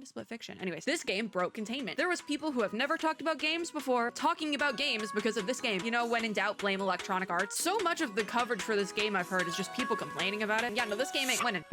to split fiction? Anyways, this game broke containment. There was people who have never talked about games before talking about games because of this game. You know, when in doubt, blame Electronic Arts. So much of the coverage for this game I've heard is just people complaining about it. Yeah, no, this game ain't winning.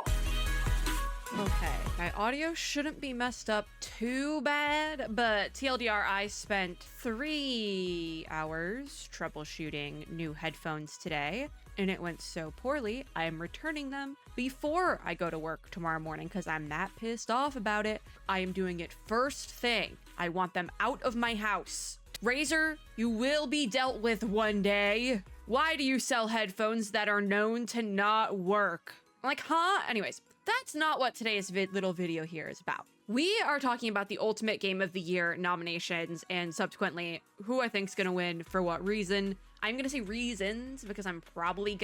Okay, my audio shouldn't be messed up too bad, but TLDR, I spent 3 hours troubleshooting new headphones today, and it went so poorly, I'm returning them before I go to work tomorrow morning because I'm that pissed off about it. I am doing it first thing. I want them out of my house. Razer, you will be dealt with one day. Why do you sell headphones that are known to not work? I'm like, huh? Anyways, that's not what today's little video here is about. We are talking about the Ultimate Game of the Year nominations and subsequently who I think is going to win for what reason. I'm going to say reasons because I'm probably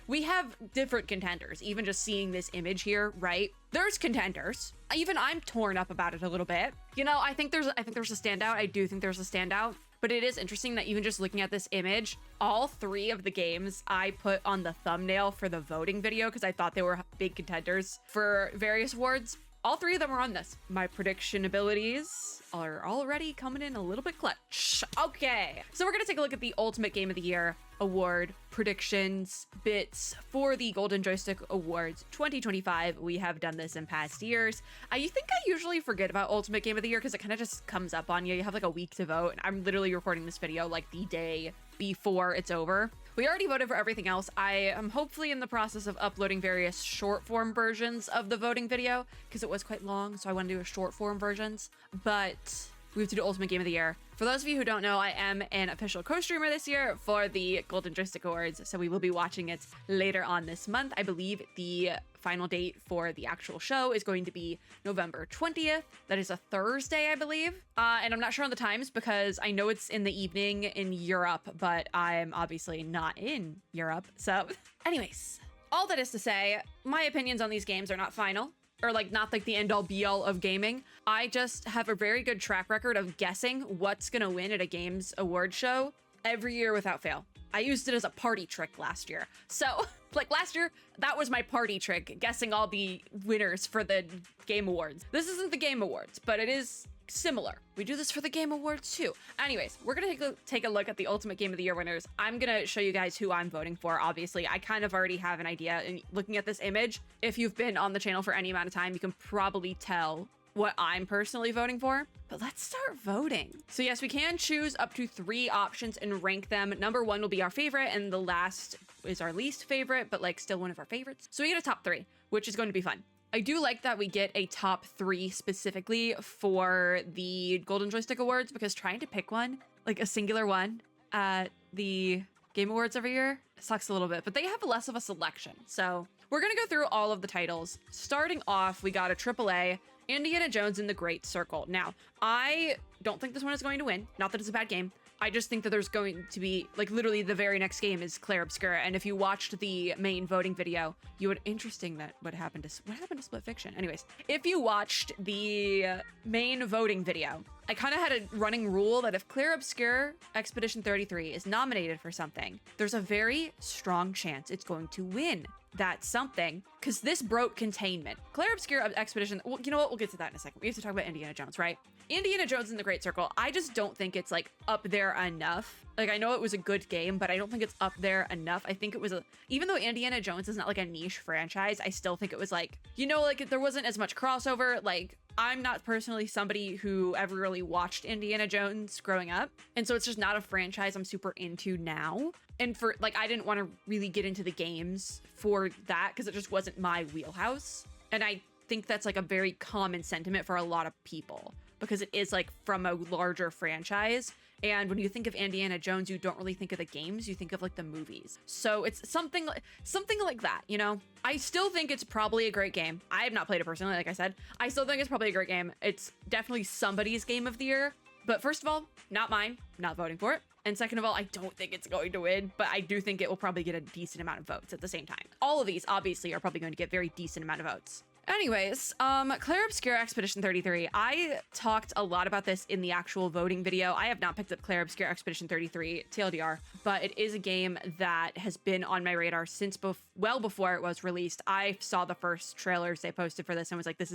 we have different contenders. Even just seeing this image here, right? There's contenders. Even I'm torn up about it a little bit. You know, I think there's a standout. I do think there's a standout. But it is interesting that even just looking at this image, all 3 of the games I put on the thumbnail for the voting video because I thought they were big contenders for various awards. All 3 of them are on this. My prediction abilities are already coming in a little bit clutch. Okay, so we're gonna take a look at the Ultimate Game of the Year award predictions bits for the Golden Joystick Awards 2025. We have done this in past years. I think I usually forget about Ultimate Game of the Year because it kind of just comes up on you. You have like a week to vote. And I'm literally recording this video like the day before it's over. We already voted for everything else. I am hopefully in the process of uploading various short form versions of the voting video because it was quite long, so I want to do a short form versions. But we have to do Ultimate Game of the Year. For those of you who don't know, I am an official co-streamer this year for the Golden Joystick Awards, so we will be watching it later on this month. I believe the final date for the actual show is going to be November 20th. That is a Thursday, I believe. And I'm not sure on the times because I know it's in the evening in Europe, but I'm obviously not in Europe. So anyways, all that is to say, my opinions on these games are not final. Or like not like the end all be all of gaming. I just have a very good track record of guessing what's gonna win at a games award show every year without fail. I used it as a party trick last year. So like last year, that was my party trick, guessing all the winners for the Game Awards. This isn't the Game Awards, but it is similar. We do this for the Game Awards too. Anyways, we're gonna take a look at the Ultimate Game of the Year winners. I'm gonna show you guys who I'm voting for. Obviously, I kind of already have an idea. And looking at this image, if you've been on the channel for any amount of time, you can probably tell what I'm personally voting for. But let's start voting. So yes, we can choose up to 3 options and rank them. Number 1 will be our favorite and the last is our least favorite, but like still one of our favorites. So we get a top 3, which is going to be fun. I do like that we get a top 3 specifically for the Golden Joystick Awards because trying to pick one, like a singular one at the Game Awards every year, sucks a little bit, but they have less of a selection. So we're gonna go through all of the titles. Starting off, we got a AAA, Indiana Jones and the Great Circle. Now, I don't think this one is going to win. Not that it's a bad game. I just think that there's going to be, like, literally the very next game is Clair Obscura. And if you watched the main voting video, you would, interesting that what happened to Split Fiction. Anyways, if you watched the main voting video, I kind of had a running rule that if Clair Obscura Expedition 33 is nominated for something, there's a very strong chance it's going to win that something, because this broke containment. Clair Obscura Expedition, well, you know what? We'll get to that in a second. We have to talk about Indiana Jones, right? Indiana Jones and the Great Circle, I just don't think it's like up there enough. Like, I know it was a good game, but I don't think it's up there enough. I think it was even though Indiana Jones is not like a niche franchise, I still think it was like, you know, like there wasn't as much crossover. Like, I'm not personally somebody who ever really watched Indiana Jones growing up. And so it's just not a franchise I'm super into now. And for like, I didn't want to really get into the games for that because it just wasn't my wheelhouse. And I think that's like a very common sentiment for a lot of people because it is like from a larger franchise. And when you think of Indiana Jones, you don't really think of the games, you think of like the movies. So it's something like that, you know? I still think it's probably a great game. I have not played it personally, like I said. I still think it's probably a great game. It's definitely somebody's game of the year. But first of all, not mine, not voting for it. And second of all, I don't think it's going to win, but I do think it will probably get a decent amount of votes at the same time. All of these obviously are probably going to get very decent amount of votes. Anyways, Clair Obscura Expedition 33. I talked a lot about this in the actual voting video. I have not picked up Clair Obscura Expedition 33, TLDR, but it is a game that has been on my radar since well before it was released. I saw the first trailers they posted for this and was like, this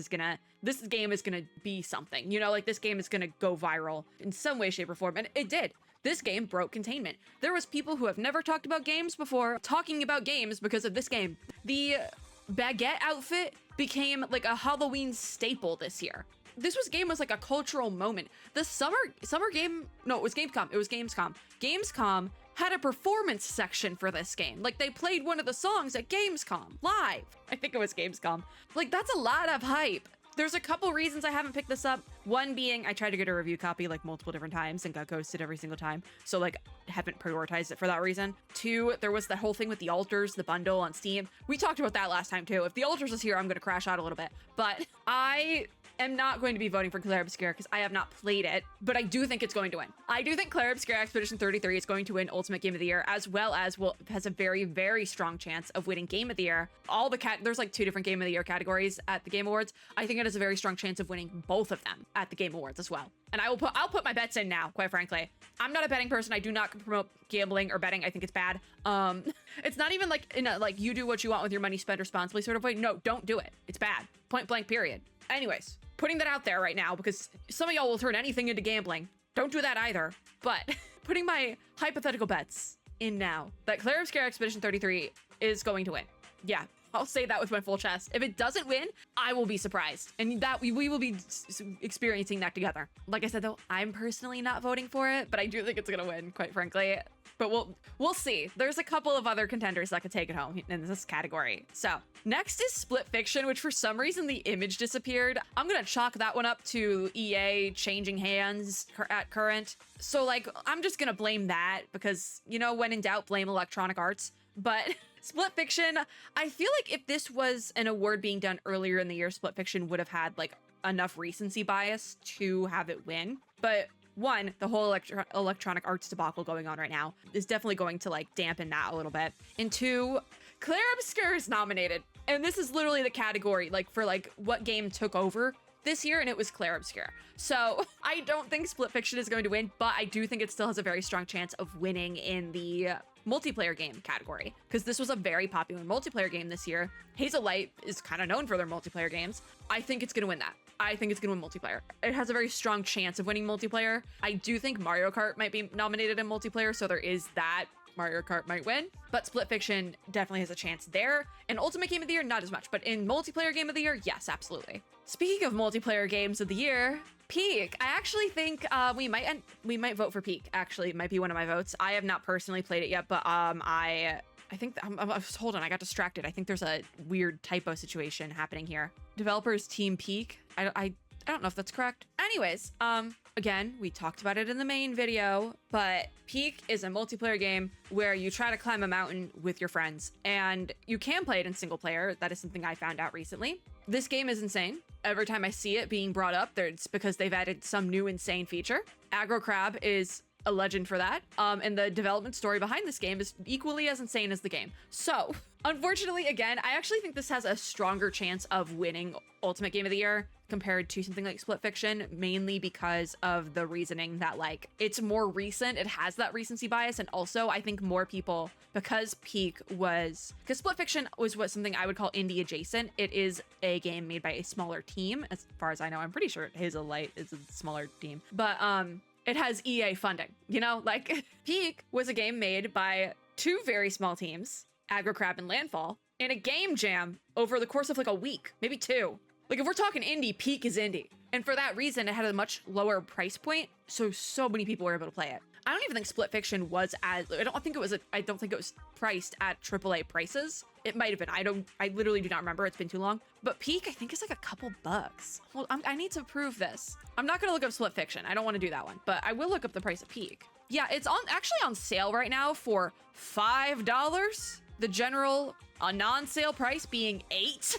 game is gonna be something. You know, like this game is gonna go viral in some way, shape, or form, and it did. This game broke containment. There was people who have never talked about games before talking about games because of this game. The baguette outfit became like a Halloween staple this year. This game was like a cultural moment. The summer game, no, it was Gamescom. It was Gamescom. Gamescom had a performance section for this game. Like they played one of the songs at Gamescom live. I think it was Gamescom. Like that's a lot of hype. There's a couple reasons I haven't picked this up. One being I tried to get a review copy like multiple different times and got ghosted every single time. So like haven't prioritized it for that reason. Two, there was that whole thing with the altars, the bundle on Steam. We talked about that last time too. If the altars is here, I'm gonna crash out a little bit. But I am not going to be voting for Clair Obscura because I have not played it, but I do think it's going to win. I do think Clair Obscura Expedition 33 is going to win Ultimate Game of the Year, as well as has a very, very strong chance of winning Game of the Year. There's like 2 different Game of the Year categories at the Game Awards. I think it has a very strong chance of winning both of them at the Game Awards as well. And I'll put my bets in now, quite frankly. I'm not a betting person. I do not promote gambling or betting. I think it's bad. It's not even like in a like you do what you want with your money, spend responsibly sort of way. No, don't do it. It's bad. Point blank, period. Anyways, putting that out there right now because some of y'all will turn anything into gambling. Don't do that either. But putting my hypothetical bets in now that Clair Obscura Expedition 33 is going to win. Yeah, I'll say that with my full chest. If it doesn't win, I will be surprised. And that we will be experiencing that together. Like I said, though, I'm personally not voting for it, but I do think it's going to win, quite frankly. But we'll see. There's a couple of other contenders that could take it home in this category. So next is Split Fiction, which for some reason the image disappeared. I'm gonna chalk that one up to EA changing hands at current. So like, I'm just gonna blame that because, you know, when in doubt, blame Electronic Arts. But Split Fiction, I feel like if this was an award being done earlier in the year, Split Fiction would have had like enough recency bias to have it win. But one, the whole Electronic Arts debacle going on right now is definitely going to like dampen that a little bit. And two, Clair Obscura is nominated. And this is literally the category like for like what game took over this year, and it was Clair Obscura. So I don't think Split Fiction is going to win, but I do think it still has a very strong chance of winning in the multiplayer game category because this was a very popular multiplayer game this year. Hazel Light is kind of known for their multiplayer games. I think it's going to win that. I think it's going to win multiplayer. It has a very strong chance of winning multiplayer. I do think Mario Kart might be nominated in multiplayer, so there is that. Mario Kart might win, but Split Fiction definitely has a chance there. In Ultimate Game of the Year, not as much, but in multiplayer game of the year, yes, absolutely. Speaking of multiplayer games of the year, Peak. I actually think we might vote for Peak. Actually, it might be one of my votes. I have not personally played it yet, but I think hold on, I got distracted. I think there's a weird typo situation happening here. Developers Team Peak. I don't know if that's correct. Anyways, again, we talked about it in the main video, but Peak is a multiplayer game where you try to climb a mountain with your friends, and you can play it in single player. That is something I found out recently. This game is insane. Every time I see it being brought up, it's because they've added some new insane feature. Aggro Crab is a legend for that. And the development story behind this game is equally as insane as the game. So, unfortunately, again, I actually think this has a stronger chance of winning Ultimate Game of the Year compared to something like Split Fiction, mainly because of the reasoning that like it's more recent, it has that recency bias, and also I think more people, because Split Fiction was something I would call indie adjacent. It is a game made by a smaller team, as far as I know. I'm pretty sure Hazel Light is a smaller team, but it has EA funding, you know, like Peak was a game made by 2 very small teams, Aggro Crab and Landfall, in a game jam over the course of like a week, maybe 2. Like if we're talking indie, Peak is indie. And for that reason, it had a much lower price point, so many people were able to play it. I don't even think Split Fiction was I don't think it was priced at AAA prices. It might have been. I literally do not remember. It's been too long. But Peak, I think, is like a couple bucks. Well, I need to prove this. I'm not gonna look up Split Fiction. I don't want to do that one, but I will look up the price of Peak. Yeah, it's actually on sale right now for $5. The general non-sale price being $8.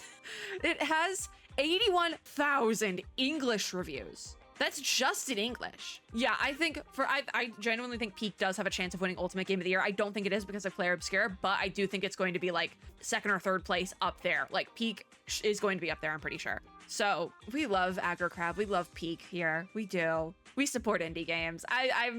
It has 81,000 English reviews. That's just in English. Yeah, I think I genuinely think Peak does have a chance of winning Ultimate Game of the Year. I don't think it is because of Clair Obscur, but I do think it's going to be like second or third place up there. Like Peak is going to be up there, I'm pretty sure. So we love Aggro Crab. We love Peak here. We do. We support indie games. I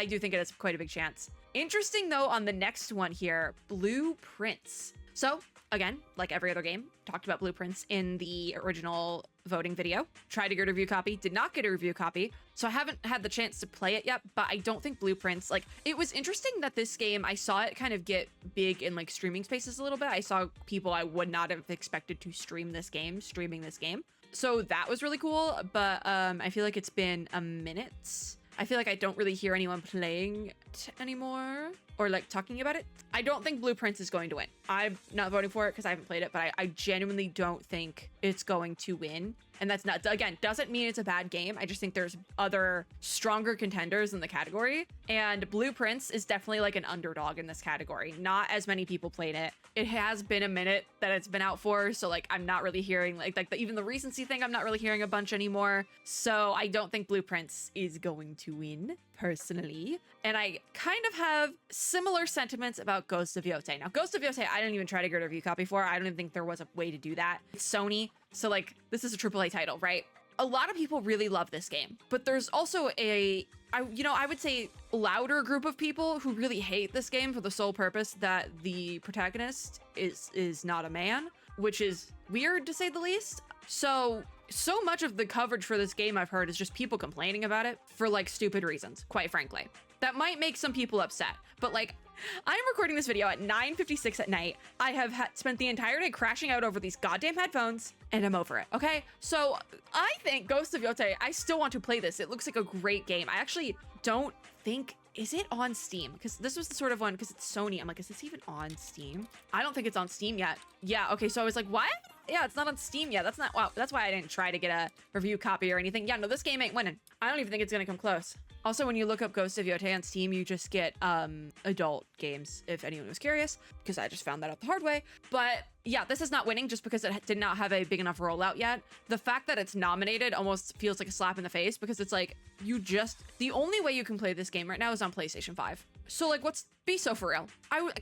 do think it has quite a big chance. Interesting though, on the next one here, Blueprints. So again, like every other game, talked about Blueprints in the original voting video. Tried to get a review copy, did not get a review copy. So I haven't had the chance to play it yet, but I don't think Blueprints, like, it was interesting that this game, I saw it kind of get big in like streaming spaces a little bit. I saw people I would not have expected to streaming this game. So that was really cool, but I feel like it's been a minute. I feel like I don't really hear anyone playing it anymore or like talking about it. I don't think Blueprints is going to win. I'm not voting for it because I haven't played it, but I genuinely don't think it's going to win. And that's not, again, doesn't mean it's a bad game. I just think there's other stronger contenders in the category. And Blueprints is definitely like an underdog in this category. Not as many people played it. It has been a minute that it's been out for. So like, I'm not really hearing even the recency thing, I'm not really hearing a bunch anymore. So I don't think Blueprints is going to win personally. And I kind of have similar sentiments about Ghost of Yotei. Now, Ghost of Yotei, I didn't even try to get a review copy for. I don't even think there was a way to do that. It's Sony. So like, this is a AAA title, right? A lot of people really love this game, but there's also I would say louder group of people who really hate this game for the sole purpose that the protagonist is not a man, which is weird to say the least. So much of the coverage for this game I've heard is just people complaining about it for like stupid reasons, quite frankly. That might make some people upset, but like, I'm recording this video at 9:56 at night. I have spent the entire day crashing out over these goddamn headphones, and I'm over it, okay? So I think Ghost of Yotei, I still want to play this. It looks like a great game. I actually don't think, is it on Steam? Because this was the sort of one, because it's Sony, I'm like, is this even on Steam? I don't think it's on Steam yet. Yeah, okay, so I was like, what? Yeah, it's not on Steam yet. Wow, that's why I didn't try to get a review copy or anything. Yeah, no, this game ain't winning. I don't even think it's gonna come close. Also, when you look up Ghost of Yotei on Steam, you just get adult games, if anyone was curious, because I just found that out the hard way. But yeah, this is not winning just because it did not have a big enough rollout yet. The fact that it's nominated almost feels like a slap in the face because it's like, the only way you can play this game right now is on PlayStation 5. So like, be so for real.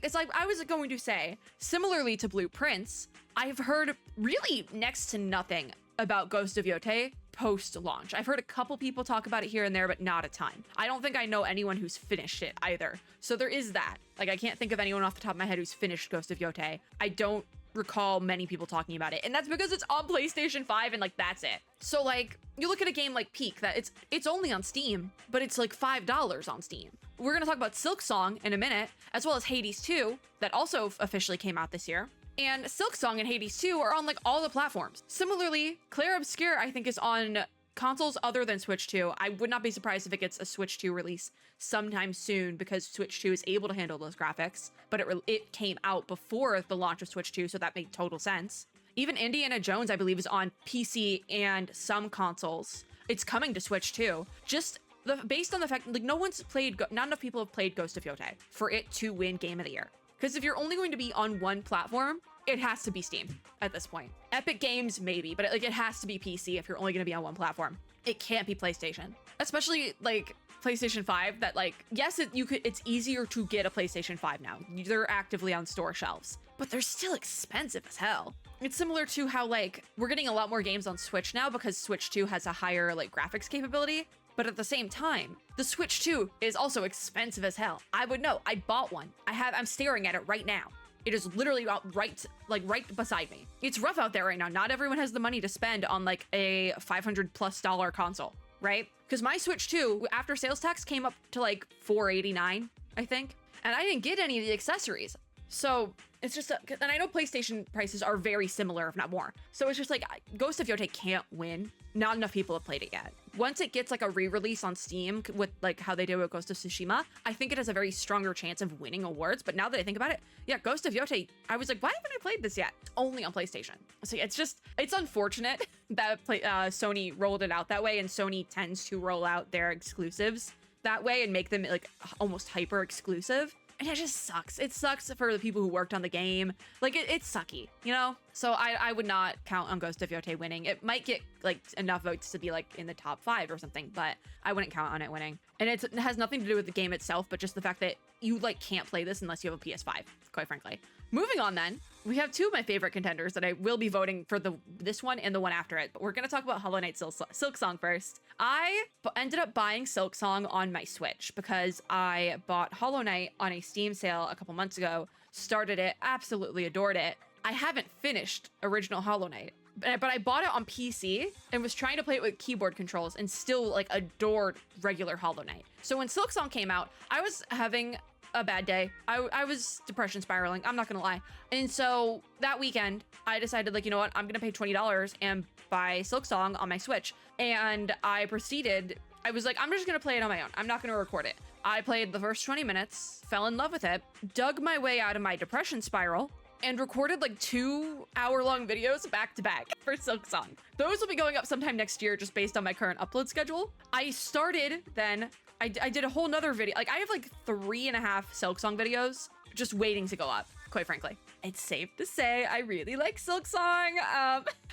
It's like, I was going to say, similarly to Blueprints, I've heard really next to nothing about Ghost of Yotei post-launch. I've heard a couple people talk about it here and there, but not a ton. I don't think I know anyone who's finished it either. So there is that. Like, I can't think of anyone off the top of my head who's finished Ghost of Yotei. I don't recall many people talking about it, and that's because it's on PlayStation 5 and like that's it. So like, you look at a game like Peak that it's only on Steam, but it's like $5 on Steam. We're gonna talk about Silksong in a minute, as well as Hades 2 that also officially came out this year. And Silksong and Hades 2 are on like all the platforms. Similarly, Clair Obscur I think is on consoles other than Switch 2. I would not be surprised if it gets a Switch 2 release sometime soon because Switch 2 is able to handle those graphics, but it came out before the launch of Switch 2, so that made total sense. Even Indiana Jones, I believe, is on PC and some consoles. It's coming to Switch 2. Just based on the fact like not enough people have played Ghost of Yotei for it to win Game of the Year. Because if you're only going to be on one platform, it has to be Steam at this point. Epic Games, maybe, but like it has to be PC if you're only going to be on one platform. It can't be PlayStation. Especially like PlayStation 5 that like, yes, it's easier to get a PlayStation 5 now. They're actively on store shelves, but they're still expensive as hell. It's similar to how like we're getting a lot more games on Switch now because Switch 2 has a higher like graphics capability. But at the same time, the Switch 2 is also expensive as hell. I would know. I bought one. I'm staring at it right now. It is literally right beside me. It's rough out there right now. Not everyone has the money to spend on like a $500+ console, right? Because my Switch 2 after sales tax came up to like $489, I think. And I didn't get any of the accessories. So it's just, and I know PlayStation prices are very similar, if not more. So it's just like, Ghost of Yotei can't win. Not enough people have played it yet. Once it gets like a re-release on Steam with like how they did with Ghost of Tsushima, I think it has a very stronger chance of winning awards. But now that I think about it, yeah, Ghost of Yotei, I was like, why haven't I played this yet? Only on PlayStation. So it's unfortunate that Sony rolled it out that way, and Sony tends to roll out their exclusives that way and make them like almost hyper exclusive. And it just sucks. It sucks for the people who worked on the game. Like, it's sucky, you know? So I would not count on Ghost of Yote winning. It might get like enough votes to be like in the top 5 or something, but I wouldn't count on it winning. And it has nothing to do with the game itself, but just the fact that you like can't play this unless you have a PS5, quite frankly. Moving on then, we have 2 of my favorite contenders that I will be voting for, this one and the one after it. But we're going to talk about Hollow Knight Silksong first. I ended up buying Silksong on my Switch because I bought Hollow Knight on a Steam sale a couple months ago, started it, absolutely adored it. I haven't finished original Hollow Knight, but I bought it on PC and was trying to play it with keyboard controls and still like adored regular Hollow Knight. So when Silksong came out, I was having a bad day. I was depression spiraling, I'm not gonna lie. And so that weekend, I decided like, you know what, I'm gonna pay $20 and buy Silksong on my Switch. And I was like, I'm just gonna play it on my own. I'm not gonna record it. I played the first 20 minutes, fell in love with it, dug my way out of my depression spiral, and recorded like 2-hour-long videos back to back for Silksong. Those will be going up sometime next year just based on my current upload schedule. I started then, I did a whole nother video. Like I have like 3.5 Silksong videos just waiting to go up, quite frankly. It's safe to say I really like Silksong.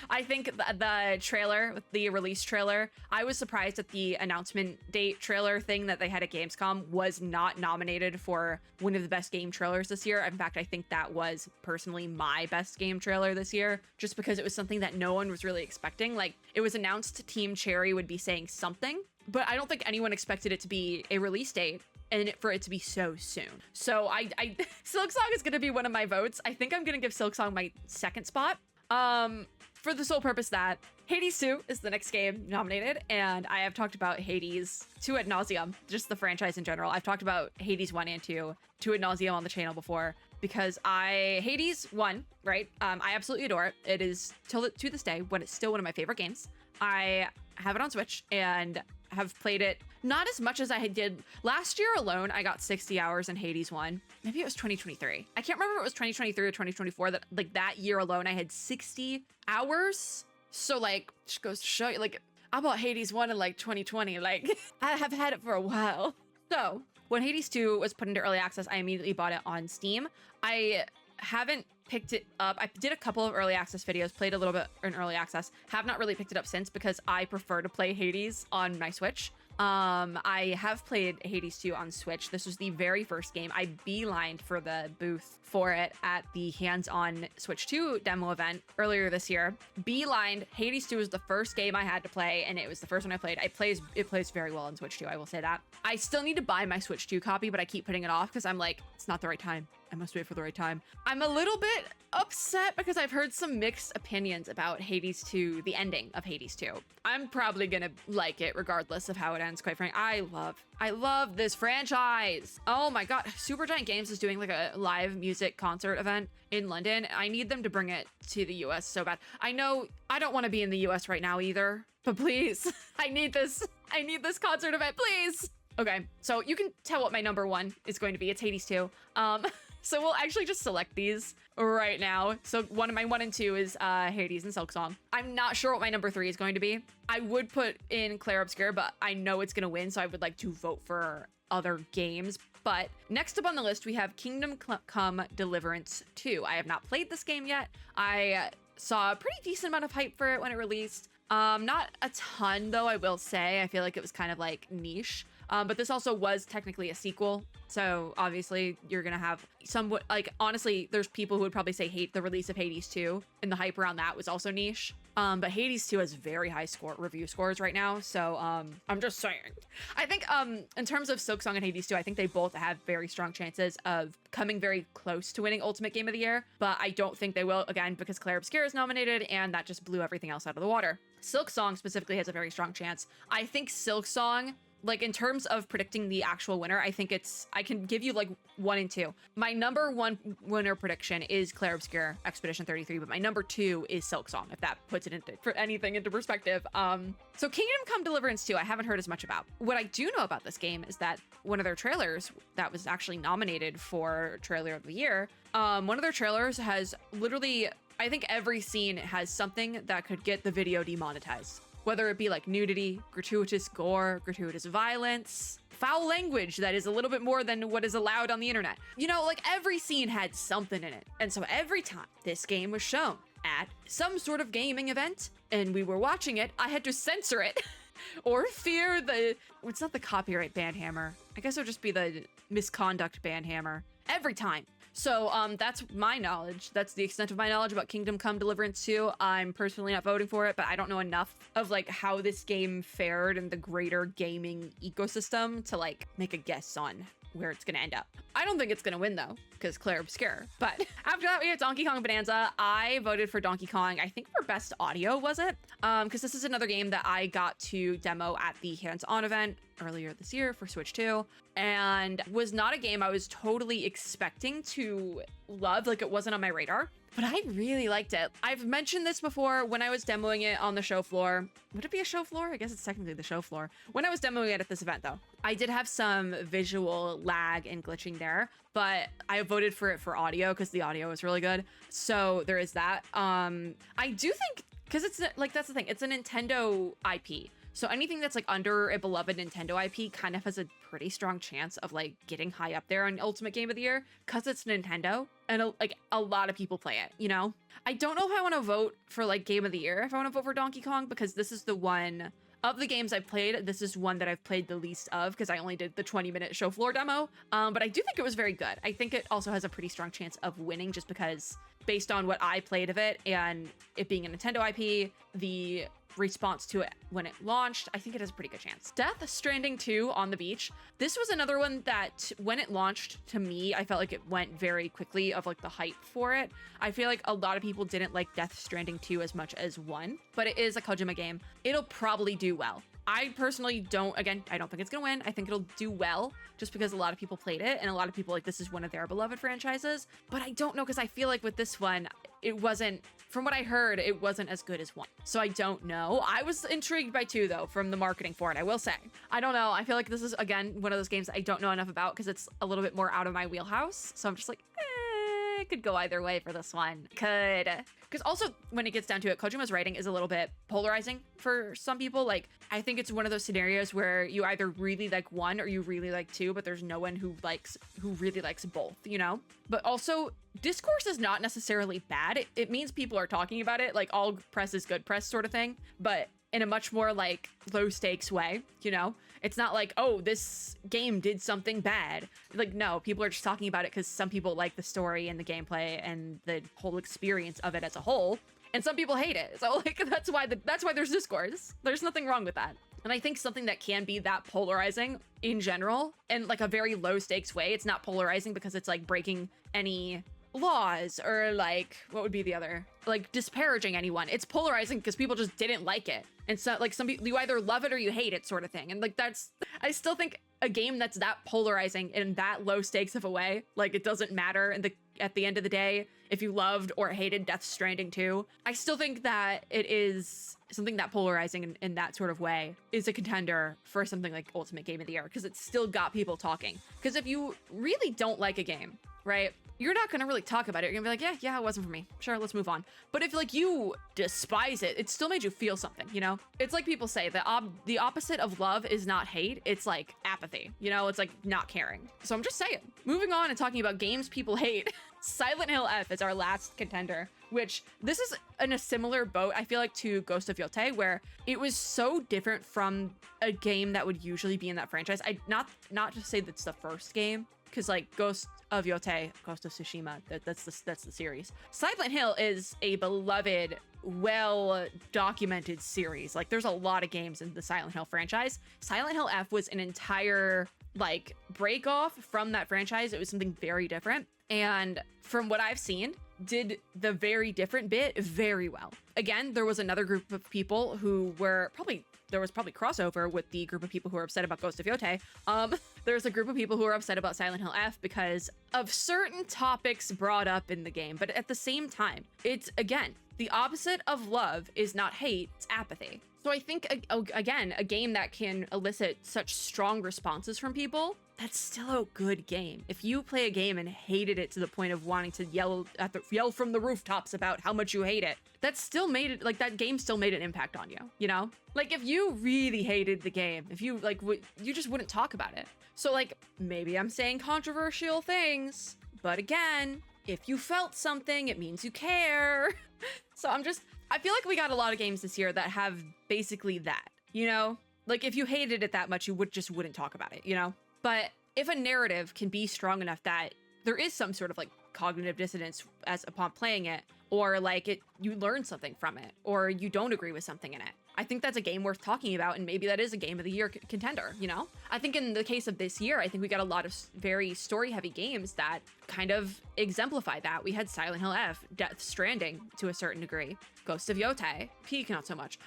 I think the trailer, the release trailer, I was surprised at the announcement date trailer thing that they had at Gamescom was not nominated for one of the best game trailers this year. In fact, I think that was personally my best game trailer this year, just because it was something that no one was really expecting. Like it was announced Team Cherry would be saying something, but I don't think anyone expected it to be a release date and for it to be so soon. So Silksong is gonna be one of my votes. I think I'm gonna give Silksong my second spot. For the sole purpose that Hades 2 is the next game nominated, and I have talked about Hades 2 ad nauseum, just the franchise in general. I've talked about Hades 1 and 2 ad nauseum on the channel before, because Hades 1, right? I absolutely adore it. It is to this day when it's still one of my favorite games. I have it on Switch and have played it not as much as I did last year alone. I got 60 hours in Hades 1. Maybe it was 2023. I can't remember if it was 2023 or 2024 that like that year alone I had 60 hours. So like just goes to show you, like I bought Hades 1 in like 2020. Like I have had it for a while. So when Hades 2 was put into early access, I immediately bought it on Steam. I haven't picked it up. I did a couple of early access videos, played a little bit in early access, have not really picked it up since because I prefer to play Hades on my Switch. I have played Hades 2 on Switch. This was the very first game. I beelined for the booth for it at the hands-on Switch 2 demo event earlier this year. Beelined. Hades 2 was the first game I had to play, and it was the first one I played. It plays very well on Switch 2, I will say that. I still need to buy my Switch 2 copy, but I keep putting it off because I'm like, it's not the right time. I must wait for the right time. I'm a little bit upset because I've heard some mixed opinions about Hades 2, the ending of Hades 2. I'm probably gonna like it regardless of how it ends, quite frankly. I love this franchise. Oh my God, Supergiant Games is doing like a live music concert event in London. I need them to bring it to the US so bad. I know I don't want to be in the US right now either, but please, I need this concert event, please. Okay, so you can tell what my number 1 is going to be. It's Hades 2. So we'll actually just select these right now. So my 1 and 2 is Hades and Silksong. I'm not sure what my number 3 is going to be. I would put in Clair Obscur, but I know it's gonna win, so I would like to vote for other games. But next up on the list, we have Kingdom Come Deliverance 2. I have not played this game yet. I saw a pretty decent amount of hype for it when it released. Not a ton though, I will say. I feel like it was kind of like niche. But this also was technically a sequel. So obviously you're going to have somewhat, like, honestly, there's people who would probably say hate the release of Hades 2 and the hype around that was also niche. But Hades 2 has very high review scores right now. So I'm just saying. I think in terms of Silksong and Hades 2, I think they both have very strong chances of coming very close to winning Ultimate Game of the Year. But I don't think they will, again, because Clair Obscur is nominated and that just blew everything else out of the water. Silksong specifically has a very strong chance. I think Silksong, like in terms of predicting the actual winner, I think I can give you like 1 and 2. My number 1 winner prediction is Clair Obscur Expedition 33, but my number 2 is Silksong, if that puts it into perspective. So Kingdom Come Deliverance 2, I haven't heard as much about. What I do know about this game is that one of their trailers that was actually nominated for Trailer of the Year, one of their trailers has literally, I think every scene has something that could get the video demonetized. Whether it be like nudity, gratuitous gore, gratuitous violence, foul language that is a little bit more than what is allowed on the internet. You know, like every scene had something in it. And so every time this game was shown, at some sort of gaming event and we were watching it, I had to censor it or fear it's not the copyright banhammer. I guess it would just be the misconduct banhammer every time. So that's my knowledge. That's the extent of my knowledge about Kingdom Come Deliverance 2. I'm personally not voting for it, but I don't know enough of like how this game fared in the greater gaming ecosystem to like make a guess on where it's gonna end up. I don't think it's gonna win though, because Claire Obscure. But after that, we had Donkey Kong Bonanza. I voted for Donkey Kong, I think for best audio, was it? Because this is another game that I got to demo at the hands-on event earlier this year for Switch 2, and was not a game I was totally expecting to love. Like, it wasn't on my radar, but I really liked it. I've mentioned this before when I was demoing it on the show floor. Would it be a show floor? I guess it's technically the show floor. When I was demoing it at this event though, I did have some visual lag and glitching there, but I voted for it for audio because the audio was really good. So there is that. I do think, because it's like, that's the thing, it's a Nintendo IP. So anything that's like under a beloved Nintendo IP kind of has a pretty strong chance of like getting high up there on Ultimate Game of the Year because it's Nintendo and like a lot of people play it, you know? I don't know if I want to vote for like Game of the Year, if I want to vote for Donkey Kong, because this is the one of the games I've played, this is one that I've played the least of because I only did the 20-minute show floor demo. But I do think it was very good. I think it also has a pretty strong chance of winning just because based on what I played of it and it being a Nintendo IP, the response to it when it launched, I think it has a pretty good chance. Death Stranding 2 on the beach. This was another one that when it launched, to me, I felt like it went very quickly of like the hype for it. I feel like a lot of people didn't like Death Stranding 2 as much as 1, but it is a Kojima game. It'll probably do well. I personally don't think it's gonna win. I think it'll do well just because a lot of people played it and a lot of people like this is one of their beloved franchises, but I don't know because I feel like with this one, it wasn't, from what I heard, it wasn't as good as 1. So I don't know. I was intrigued by 2 though from the marketing for it, I will say. I don't know. I feel like this is again one of those games that I don't know enough about because it's a little bit more out of my wheelhouse. So I'm just like, it could go either way for this one. Because also when it gets down to it, Kojima's writing is a little bit polarizing for some people. Like, I think it's one of those scenarios where you either really like 1 or you really like 2, but there's no one who really likes both, you know? But also, discourse is not necessarily bad. It means people are talking about it, like all press is good press sort of thing, but in a much more like low stakes way, you know? It's not like, oh, this game did something bad. Like, no, people are just talking about it because some people like the story and the gameplay and the whole experience of it as a whole. And some people hate it. So like, that's why there's discourse. There's nothing wrong with that. And I think something that can be that polarizing in general in like a very low stakes way, it's not polarizing because it's like breaking any laws or like, what would be the other, like disparaging anyone. It's polarizing because people just didn't like it. And so like some people, you either love it or you hate it sort of thing. And like, I still think a game that's that polarizing in that low stakes of a way, like it doesn't matter at the end of the day if you loved or hated Death Stranding 2. I still think that it is something that polarizing in that sort of way is a contender for something like Ultimate Game of the Year because it's still got people talking. Because if you really don't like a game, right, you're not going to really talk about it. You're going to be like, yeah, it wasn't for me. Sure, let's move on. But if like you despise it, it still made you feel something, you know? It's like people say that the opposite of love is not hate. It's like apathy, you know? It's like not caring. So I'm just saying. Moving on and talking about games people hate. Silent Hill F is our last contender, which this is in a similar boat, I feel like, to Ghost of Yotei, where it was so different from a game that would usually be in that franchise. Not to say that's the first game, because like Ghost of Yotei, Ghost of Tsushima, that's the series. Silent Hill is a beloved, well-documented series. Like there's a lot of games in the Silent Hill franchise. Silent Hill F was an entire like break off from that franchise. It was something very different. And from what I've seen, did the very different bit very well. Again, there was another group of people who were there was probably crossover with the group of people who were upset about Ghost of Yotei. There's a group of people who are upset about Silent Hill F because of certain topics brought up in the game. But at the same time, it's, again, the opposite of love is not hate, it's apathy. So I think, again, a game that can elicit such strong responses from people, that's still a good game. If you play a game and hated it to the point of wanting to yell from the rooftops about how much you hate it, that still made it, like that game still made an impact on you, you know? Like if you really hated the game, if you like, you just wouldn't talk about it. So like, maybe I'm saying controversial things, but again, if you felt something, it means you care. So I feel like we got a lot of games this year that have basically that, you know? Like if you hated it that much, you just wouldn't talk about it, you know? But if a narrative can be strong enough that there is some sort of like cognitive dissonance as upon playing it, or like you learn something from it, or you don't agree with something in it, I think that's a game worth talking about, and maybe that is a game of the year contender, you know? I think in the case of this year, I think we got a lot of very story-heavy games that kind of exemplify that. We had Silent Hill F, Death Stranding to a certain degree, Ghost of Yotei, Peak not so much.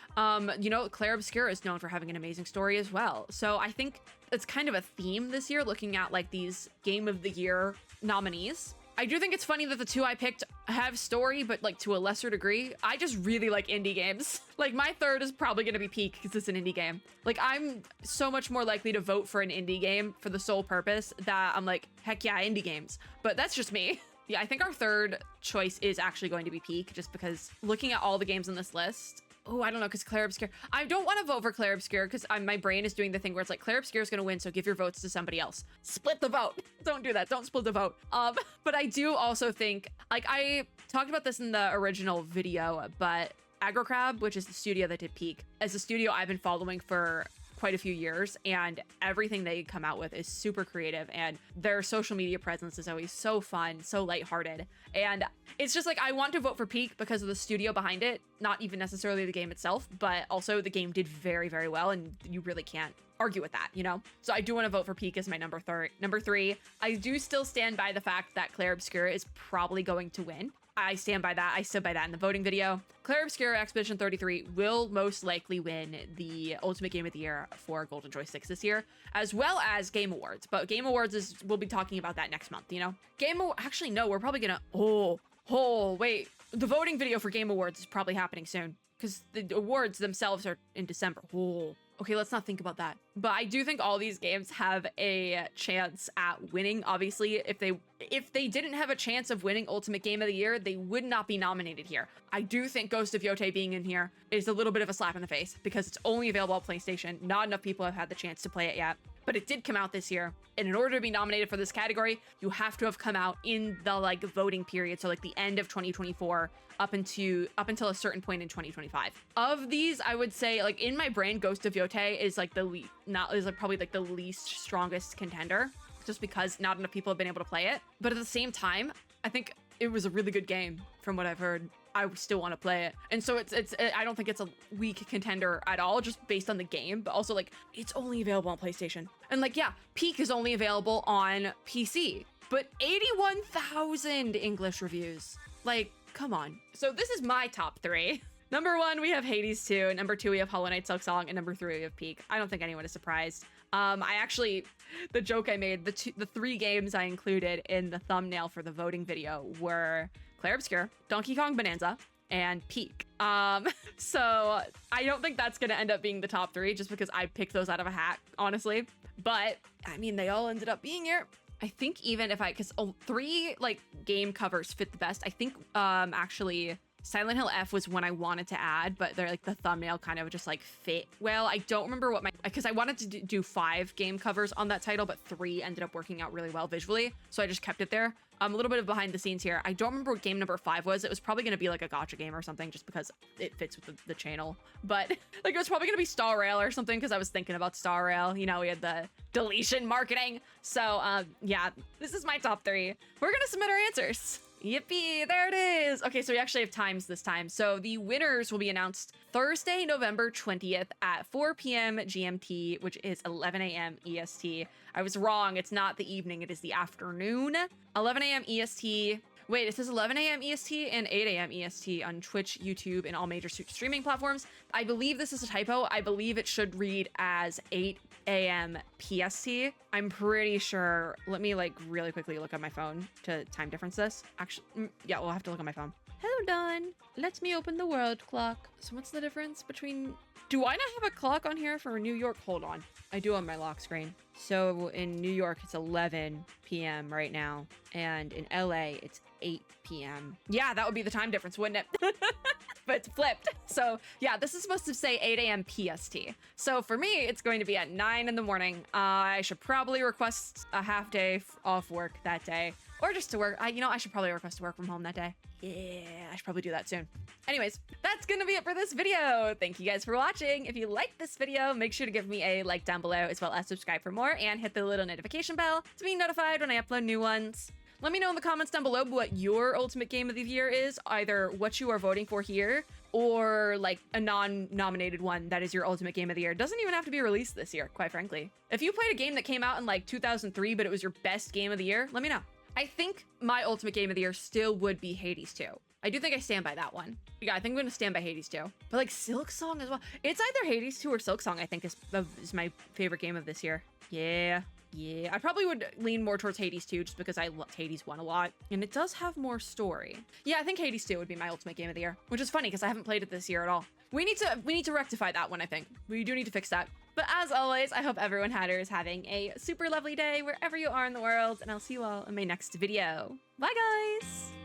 You know, Clair Obscura is known for having an amazing story as well. So I think it's kind of a theme this year, looking at like these game of the year nominees. I do think it's funny that the two I picked have story, but like to a lesser degree. I just really like indie games. Like my third is probably going to be Peak because it's an indie game. Like I'm so much more likely to vote for an indie game for the sole purpose that I'm like, heck yeah, indie games. But that's just me. Yeah, I think our third choice is actually going to be Peak, just because looking at all the games on this list, oh, I don't know, because Clair Obscura. I don't want to vote for Clair Obscura because my brain is doing the thing where it's like, Clair Obscura is going to win, so give your votes to somebody else. Split the vote. Don't do that. Don't split the vote. But I do also think, like I talked about this in the original video, but AgroCrab, which is the studio that did Peak, is a studio I've been following for quite a few years, and everything they come out with is super creative, and their social media presence is always so fun, so lighthearted. And it's just like, I want to vote for Peak because of the studio behind it, not even necessarily the game itself, but also the game did very, very well, and you really can't argue with that, you know? So I do want to vote for Peak as my number three. I do still stand by the fact that Clair Obscura is probably going to win. I stand by that. I stood by that in the voting video. Clair Obscura Expedition 33 will most likely win the Ultimate Game of the Year for Golden Joysticks this year, as well as Game Awards. But Game Awards we'll be talking about that next month, you know? Actually, no, we're probably gonna, wait. The voting video for Game Awards is probably happening soon, because the awards themselves are in December. Okay, let's not think about that. But I do think all these games have a chance at winning. Obviously, if they didn't have a chance of winning Ultimate Game of the Year, they would not be nominated here. I do think Ghost of Yotei being in here is a little bit of a slap in the face because it's only available on PlayStation. Not enough people have had the chance to play it yet. But it did come out this year. And in order to be nominated for this category, you have to have come out in the like voting period. So like the end of 2024 up until a certain point in 2025. Of these, I would say like in my brain, Ghost of Yotei is like probably like the least strongest contender, just because not enough people have been able to play it. But at the same time, I think it was a really good game from what I've heard. I still want to play it. And so I don't think it's a weak contender at all, just based on the game, but also like it's only available on PlayStation. And like, yeah, Peak is only available on PC, but 81,000 English reviews. Like, come on. So this is my top three. Number one, we have Hades 2. Number two, we have Hollow Knight Silksong. And number three, we have Peak. I don't think anyone is surprised. The joke I made, the three games I included in the thumbnail for the voting video were Clair Obscura, Donkey Kong Bonanza, and Peak. So I don't think that's gonna end up being the top three just because I picked those out of a hat, honestly. But I mean, they all ended up being here. I think even if because three like game covers fit the best. I think actually Silent Hill F was one I wanted to add, but they're like the thumbnail kind of just like fit well. I don't remember what because I wanted to do 5 game covers on that title, but 3 ended up working out really well visually. So I just kept it there. A little bit of behind the scenes here. I don't remember what game number 5 was. It was probably going to be like a gacha game or something just because it fits with the channel. But like it was probably going to be Star Rail or something because I was thinking about Star Rail. You know, we had the deletion marketing. So yeah, this is my top 3. We're going to submit our answers. Yippee, there it is. Okay, so we actually have times this time. So the winners will be announced Thursday, November 20th at 4 p.m. GMT, which is 11 a.m. EST. I was wrong. It's not the evening. It is the afternoon. 11 a.m. EST. Wait, it says 11 a.m. EST and 8 a.m. EST on Twitch, YouTube, and all major streaming platforms. I believe this is a typo. I believe it should read as 8 a.m. PST. I'm pretty sure. Let me like really quickly look at my phone to time difference this. Actually, yeah, we'll have to look at my phone. Hold on. Let me open the world clock. So what's the difference between... Do I not have a clock on here for New York? Hold on. I do on my lock screen. So in New York, it's 11 p.m. right now. And in LA, it's 8 p.m. Yeah, that would be the time difference, wouldn't it? but it's flipped. So yeah, this is supposed to say 8 a.m. PST. So for me, it's going to be at 9 in the morning. I should probably request a half day off work that day, or just to work. I should probably request to work from home that day. Yeah, I should probably do that soon. Anyways, that's gonna be it for this video. Thank you guys for watching. If you liked this video, make sure to give me a like down below, as well as subscribe for more, and hit the little notification bell to be notified when I upload new ones. Let me know in the comments down below what your ultimate game of the year is, either what you are voting for here, or like a non-nominated one that is your ultimate game of the year. It doesn't even have to be released this year, quite frankly. If you played a game that came out in like 2003, but it was your best game of the year, let me know. I think my ultimate game of the year still would be Hades 2. I do think I stand by that one. Yeah, I think I'm gonna stand by Hades 2. But like Silk Song as well. It's either Hades 2 or Silk Song, I think is my favorite game of this year. Yeah. I probably would lean more towards Hades 2 just because I loved Hades 1 a lot. And it does have more story. Yeah, I think Hades 2 would be my ultimate game of the year, which is funny because I haven't played it this year at all. We need to rectify that one, I think. We do need to fix that. But as always, I hope everyone is having a super lovely day wherever you are in the world, and I'll see you all in my next video. Bye, guys!